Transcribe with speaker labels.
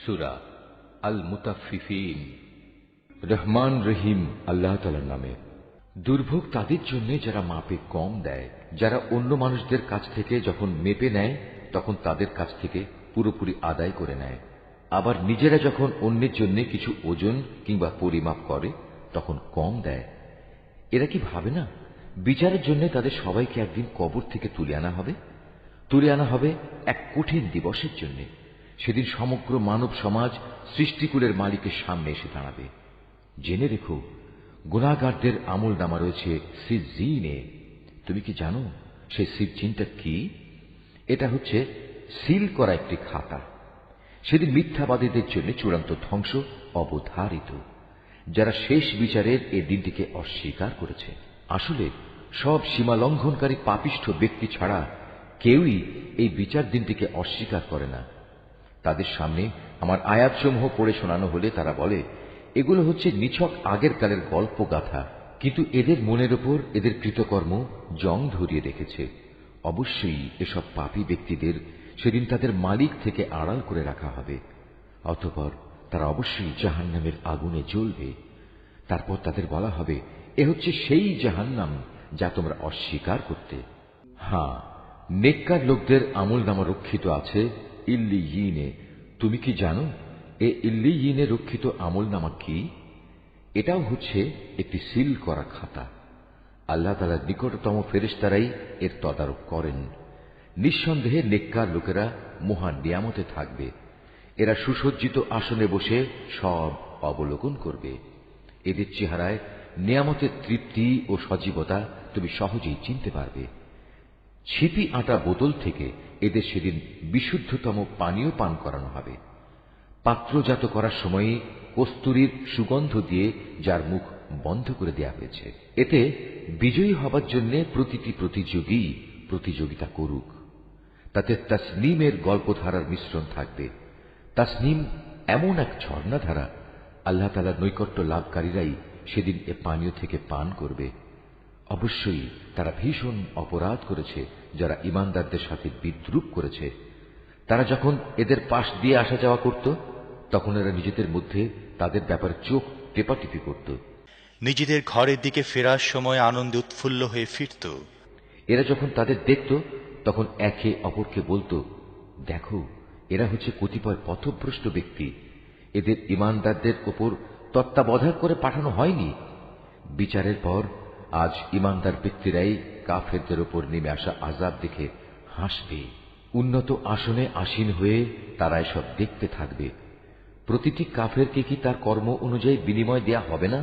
Speaker 1: সূরা আল মুতাফফিফিন। রহমান রহিম আল্লাহ তাআলার নামে। দুর্ভোগ তাদের জন্য যারা মাপে কম দেয়, যারা অন্য মানুষদের কাছ থেকে যখন মেপে নেয় তখন তাদের কাছ থেকে পুরোপুরি আদায় করে নেয়, আবার নিজেরা যখন অন্যের জন্য কিছু ওজন কিংবা পরিমাপ করে তখন কম দেয়। এরা কি ভাবে না বিচারের জন্য তাদের সবাইকে একদিন কবর থেকে তুলে আনা হবে এক কঠিন দিবসের জন্য। সেদিন সমগ্র মানব সমাজ সৃষ্টিকুলের মালিকের সামনে এসে দাঁড়াবে। জেনে রেখো, গুনাহগারদের আমল নামা রয়েছে সিজ্জিনে। তুমি কি জানো সেই সিজ্জিনটা কি? এটা হচ্ছে সিল করা একটি খাতা। সেদিন মিথ্যাবাদীদের জন্য চূড়ান্ত ধ্বংস অবধারিত, যারা শেষ বিচারের এই দিনটিকে অস্বীকার করেছে। আসলে সব সীমা লঙ্ঘনকারী পাপিষ্ঠ ব্যক্তি ছাড়া কেউই এই বিচার দিনটিকে অস্বীকার করে না। তাদের সামনে আমার আয়াতসমূহ পড়ে শোনানো হলে তারা বলে এগুলো হচ্ছে নিছক আগের কালের গল্প গাথা, কিন্তু এদের মনের ওপর এদের কৃতকর্ম জং ধরিয়ে রেখেছে। অবশ্যই এসব পাপী ব্যক্তিদের সেদিন তাদের মালিক থেকে আড়াল করে রাখা হবে। অতঃপর তারা অবশ্যই জাহান্নামের আগুনে জ্বলবে। তারপর তাদের বলা হবে, এ হচ্ছে সেই জাহান্নাম যা তোমরা অস্বীকার করতে। হ্যাঁ, নেককার লোকদের আমলনামা রক্ষিত আছে ইল্লিয়িনে। তুমি কি জানো এ ইল্লিয়িনে রক্ষিত আমলনামা কি? এটাও হচ্ছে একটি সিল করা খাতা। আল্লাহ তাআলার নিকটতম ফেরেশতারাই এর তদারক করেন। নিঃসন্দেহে নেককার লোকেরা মহান নিয়ামতে থাকবে। এরা সুসজ্জিত আসনে বসে সব অবলোকন করবে। এদের চেহারায় নিয়ামতের তৃপ্তি ও সজীবতা তুমি সহজেই চিনতে পারবে। ছিপি আটা বোতল থেকে এদের সেদিন বিশুদ্ধতম পানীয় পান করানো হবে। পাত্রজাত করার সময় কস্তুরীর সুগন্ধ দিয়ে যার মুখ বন্ধ করে দেয়া হয়েছে। এতে বিজয়ী হবার জন্য প্রতিটি প্রতিযোগী প্রতিযোগিতা করুক। তাতে তাসনিমের গল্পধারার মিশ্রণ থাকবে। তাসনিম এমন এক ঝর্ণাধারা, আল্লাহ তাআলার নৈকট্য লাভকারীরাই সেদিন এ পানীয় থেকে পান করবে। অবশ্যই তারা ভীষণ অপরাধ করেছে যারা ঈমানদারদের সাথে বিদ্রূপ করেছে। তারা যখন এদের পাশ দিয়ে আসা যাওয়া করত তখন এরা নিজেদের মধ্যে তাদের ব্যাপারে চোখ টেপাটিপি করত।
Speaker 2: নিজেদের ঘরের দিকে ফেরার সময় আনন্দে উৎফুল্ল হয়ে ফিরত।
Speaker 1: এরা যখন তাদের দেখত তখন একে অপরকে বলতো, দেখো এরা হচ্ছে কতিপয় পথভ্রষ্ট ব্যক্তি, এদের ঈমানদারদের ওপর তত্ত্বাবধায়ক করে পাঠানো হয়নি। বিচারের পর আজ ঈমানদার ব্যক্তিরাই কাফেরদের ওপর নেমে আসা আযাব দেখে হাসবে। উন্নত আসনে আসীন হয়ে তারা এসব দেখতে থাকবে। প্রতিটি কাফেরকে কি তার কর্ম অনুযায়ী বিনিময় দেয়া হবে না?